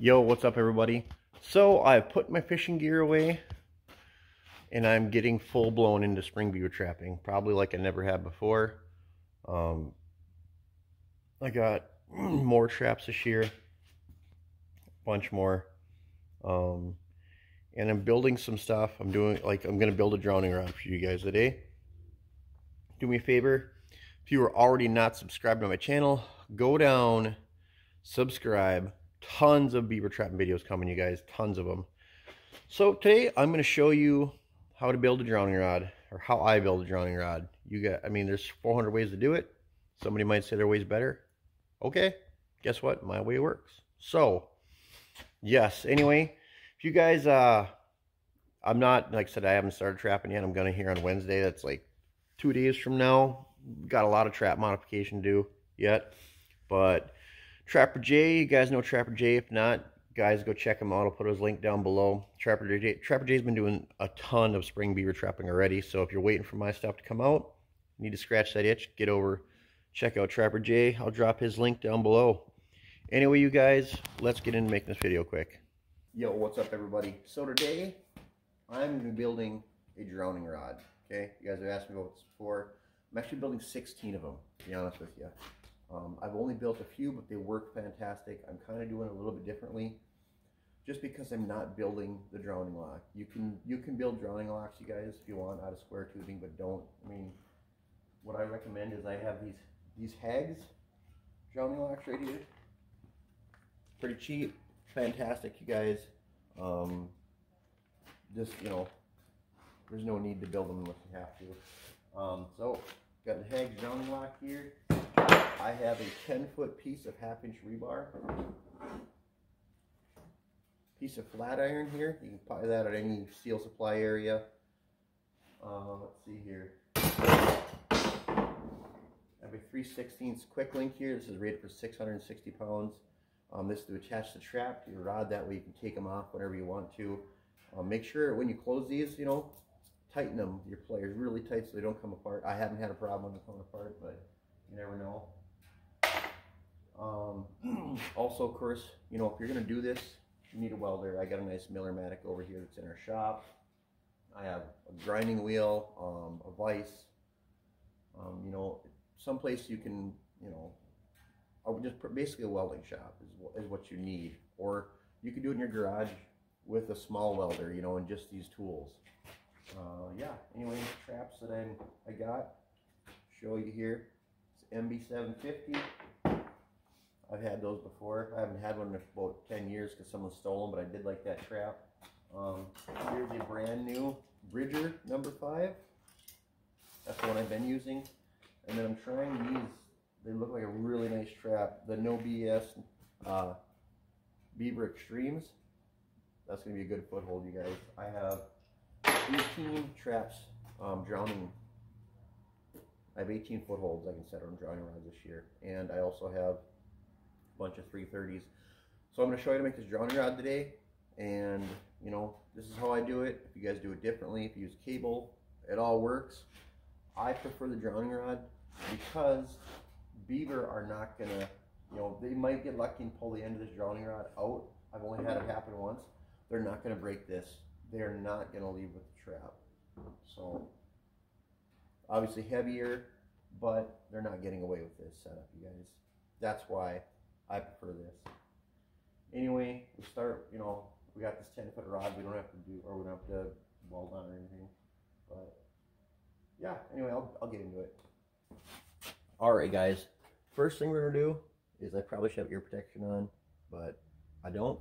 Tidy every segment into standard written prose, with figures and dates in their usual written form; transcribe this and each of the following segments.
Yo, what's up everybody? So I put my fishing gear away and I'm getting full blown into spring beaver trapping, probably like I never have before. I got more traps this year, a bunch more. And I'm building some stuff. I'm gonna build a drowning rod for you guys today. Do me a favor, if you are already not subscribed to my channel, go down, subscribe. Tons of beaver trapping videos coming, you guys, tons of them. So today I'm going to show you how to build a drowning rod, or how I build a drowning rod. There's 400 ways to do it. Somebody might say their way's better. Okay, guess what? My way works. So, yes, anyway, if you guys, I'm not, like I said, I haven't started trapping yet. I'm going to here on Wednesday. That's like 2 days from now. Got a lot of trap modification to do yet, but Trapper J, you guys know Trapper J. If not, guys, go check him out. I'll put his link down below. Trapper J's been doing a ton of spring beaver trapping already, so if you're waiting for my stuff to come out, you need to scratch that itch, get over, check out Trapper J. I'll drop his link down below. Anyway, you guys, let's get into making this video quick. Yo, what's up everybody? So today, I'm going to be building a drowning rod, okay? You guys have asked me about this before. I'm actually building 16 of them, to be honest with you. I've only built a few, but they work fantastic. I'm kind of doing it a little bit differently, just because I'm not building the drowning lock. You can build drowning locks, you guys, if you want, out of square tubing, but don't. What I recommend is I have these Hags drowning locks right here. Pretty cheap, fantastic, you guys. Just, there's no need to build them unless you have to. So got the Hags drowning lock here. I have a 10-foot piece of 1/2-inch rebar, piece of flat iron here. You can buy that at any steel supply area. Let's see here. I have a 3/16 quick link here. This is rated for 660 pounds. This is to attach the trap to your rod. That way you can take them off whenever you want to. Make sure when you close these, tighten them, your pliers really tight so they don't come apart. I haven't had a problem with them coming apart, but you never know. Also, of course, if you're going to do this, you need a welder. I got a nice Miller-Matic over here that's in our shop. I have a grinding wheel, a vise. Someplace you can, basically a welding shop is what you need. Or you can do it in your garage with a small welder, and just these tools. Yeah, anyway, traps that I got, show you here. MB750. I've had those before. I haven't had one in about 10 years because someone stole them, but I did like that trap. Here's a brand new Bridger number 5. That's the one I've been using. And then I'm trying these. They look like a really nice trap. The No BS Beaver Extremes. That's going to be a good foothold, you guys. I have 18 traps drowning. I have 18 footholds I can set on drowning rods this year, and I also have a bunch of 330s. So I'm going to show you how to make this drowning rod today, and this is how I do it. If you guys do it differently, if you use cable, it all works. I prefer the drowning rod because beaver are not going to, they might get lucky and pull the end of this drowning rod out. I've only had it happen once. They're not going to break this. They're not going to leave with the trap. So obviously heavier, but they're not getting away with this setup, you guys. That's why I prefer this. Anyway, we start, we got this 10-foot rod. We don't have to weld on or anything. But yeah, anyway, I'll get into it. All right, guys. First thing we're gonna do is, I probably should have ear protection on, but I don't.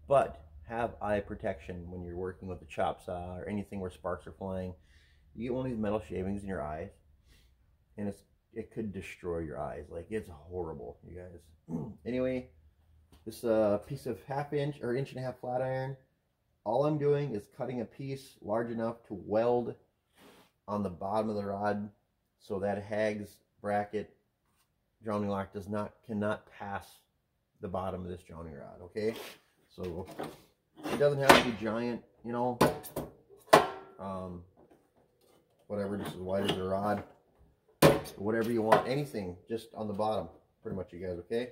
But have eye protection when you're working with the chop saw or anything where sparks are flying. You get one of these metal shavings in your eyes, and it could destroy your eyes. Like, it's horrible, you guys. Anyway, this piece of 1/2-inch or 1.5-inch flat iron. All I'm doing is cutting a piece large enough to weld on the bottom of the rod, so that Hags bracket drowning lock cannot pass the bottom of this drowning rod. Okay, so it doesn't have to be giant, whatever, just as wide as the rod, whatever you want, anything just on the bottom. pretty much, you guys, okay?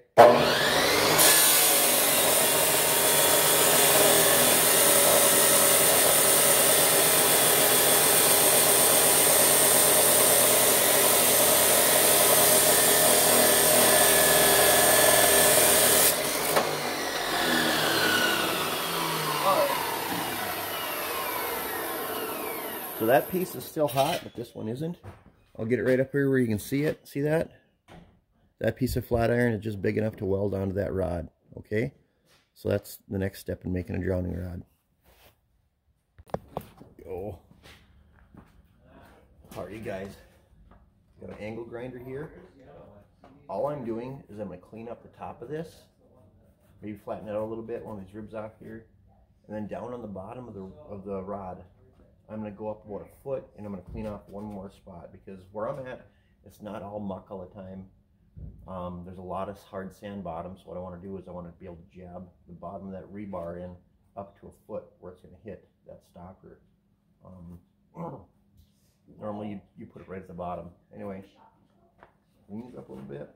So that piece is still hot, but this one isn't. I'll get it right up here where you can see it. See that? That piece of flat iron is just big enough to weld onto that rod, okay? So that's the next step in making a drowning rod. Go. All right, you guys. Got an angle grinder here. All I'm doing is I'm going to clean up the top of this. Maybe flatten it out a little bit, one of these ribs off here. And then down on the bottom of the rod, I'm going to go up about a foot, and I'm going to clean off one more spot, because where I'm at, it's not all muck all the time. There's a lot of hard sand bottom, so what I want to do is I want to be able to jab the bottom of that rebar in up to a foot where it's going to hit that stopper. Normally you put it right at the bottom. Anyway, clean it up a little bit.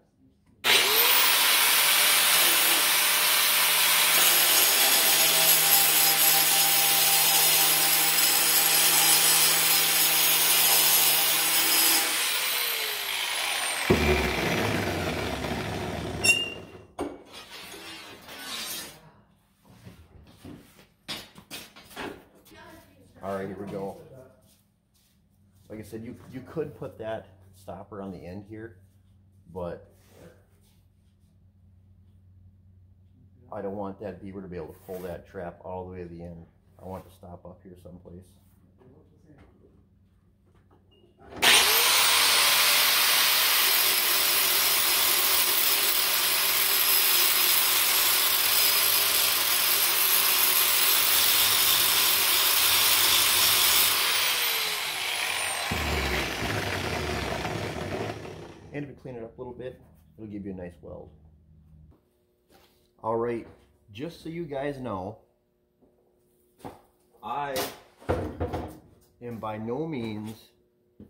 Alright, here we go. Like I said, you could put that stopper on the end here, but I don't want that beaver to be able to pull that trap all the way to the end. I want it to stop up here someplace. And if you clean it up a little bit, it'll give you a nice weld. Alright, just so you guys know, I am by no means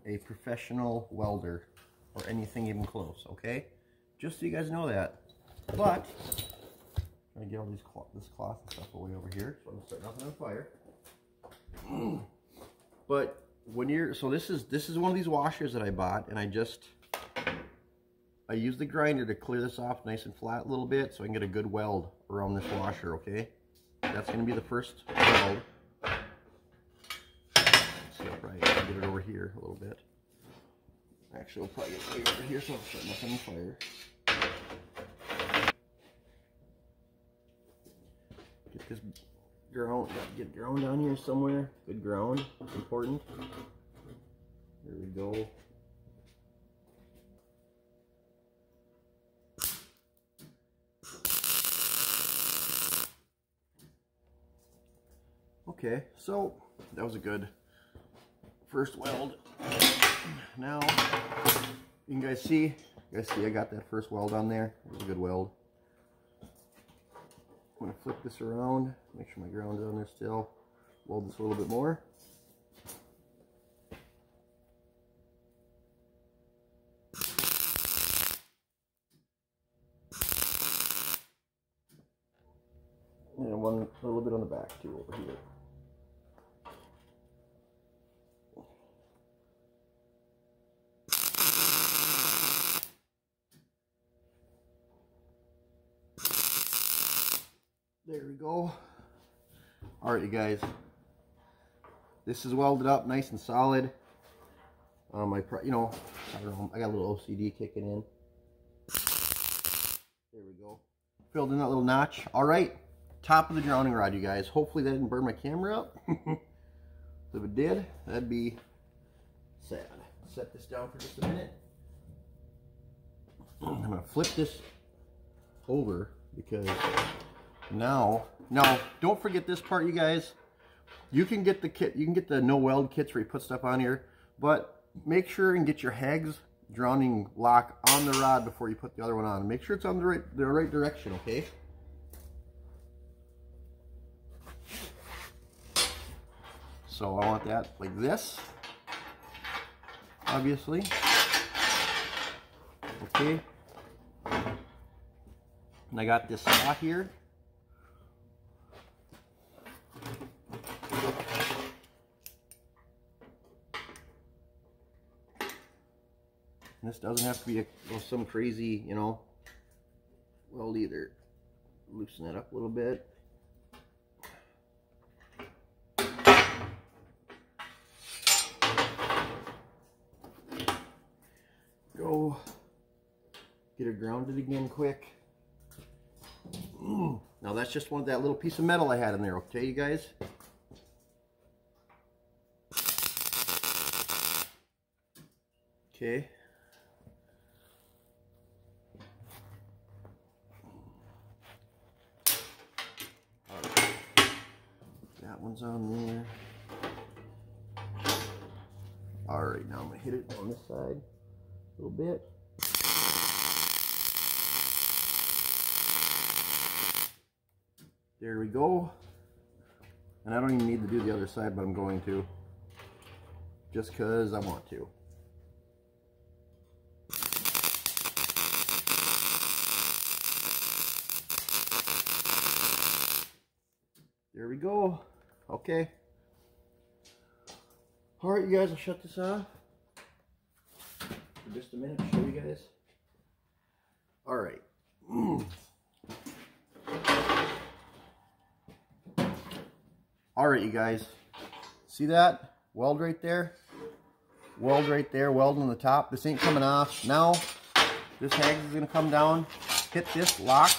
a professional welder or anything even close, okay? Just so you guys know that. But, I'm going to get all this cloth and stuff away over here, so I'm going to start nothing on fire. But when you're, so this is one of these washers that I bought, and I use the grinder to clear this off nice and flat a little bit so I can get a good weld around this washer, okay? That's going to be the first weld. So I'll probably get it over here a little bit. Actually, we'll probably get it way over here so I'll start nothing on fire. Get this ground, get ground down here somewhere. Good ground, it's important. There we go. Okay, so that was a good first weld. Now, you guys see I got that first weld on there. It was a good weld. I'm going to flip this around, make sure my ground is on there still. Weld this a little bit more. And one a little bit on the back too over here. There we go. All right, you guys. This is welded up nice and solid. I don't know, I got a little OCD kicking in. There we go. Filled in that little notch. All right, top of the drowning rod, you guys. Hopefully that didn't burn my camera up. If it did, that'd be sad. Set this down for just a minute. I'm gonna flip this over because now don't forget this part, you guys. You can get the kit, you can get the no weld kits where you put stuff on here, but make sure and get your Hags drowning lock on the rod before you put the other one on. Make sure it's on the right direction, okay? So I want that like this, obviously. Okay. And I got this saw here. And this doesn't have to be some crazy, you know, weld either. Loosen that up a little bit. Go get it grounded again quick. Now that's just that little piece of metal I had in there, okay, you guys? Okay. Alright. That one's on there. Alright, now I'm going to hit it on this side a little bit. There we go. And I don't even need to do the other side, but I'm going to. Just because I want to. There we go. Okay. Alright, you guys, I'll shut this off for just a minute to show you guys. Alright. Alright, you guys. See that? Weld right there. Weld right there. Weld on the top. This ain't coming off. Now, this hags is going to come down, hit this lock.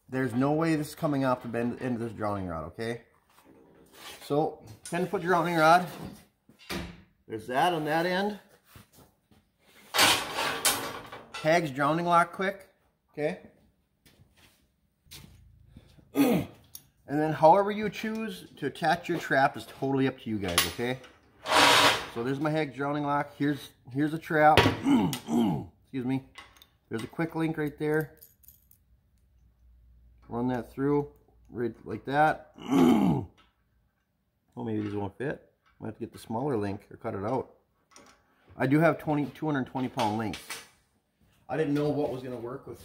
There's no way this is coming off the end of this drowning rod, okay? So, 10-foot drowning rod. There's that on that end. Hags drowning lock quick, okay? And then however you choose to attach your trap is totally up to you guys, okay? So there's my Hags drowning lock. Here's a trap. Excuse me. There's a quick link right there. Run that through right like that. Oh, maybe these won't fit. Might have to get the smaller link or cut it out. I do have 220 pound links. I didn't know what was going to work with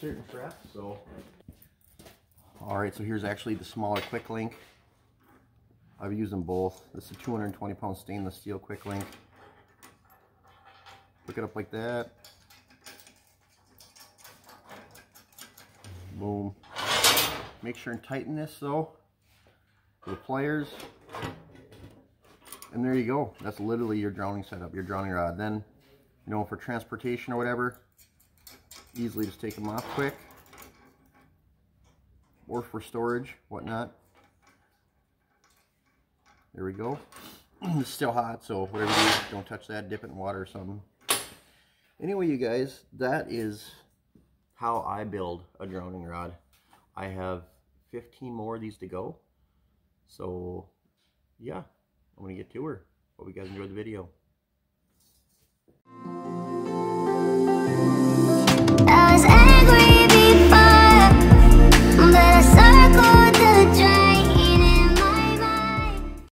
certain traps, so. Alright, so here's actually the smaller quick link. I've used them both. This is a 220 pound stainless steel quick link. Pick it up like that. Boom. Make sure and tighten this though with the pliers. And there you go. That's literally your drowning setup, your drowning rod. Then, you know, for transportation or whatever, easily just take them off quick. Or for storage, whatnot. There we go. It's still hot, so whatever you do, don't touch that. Dip it in water or something. Anyway, you guys, that is how I build a drowning rod. I have 15 more of these to go. So, yeah, I'm going to get to her. Hope you guys enjoyed the video.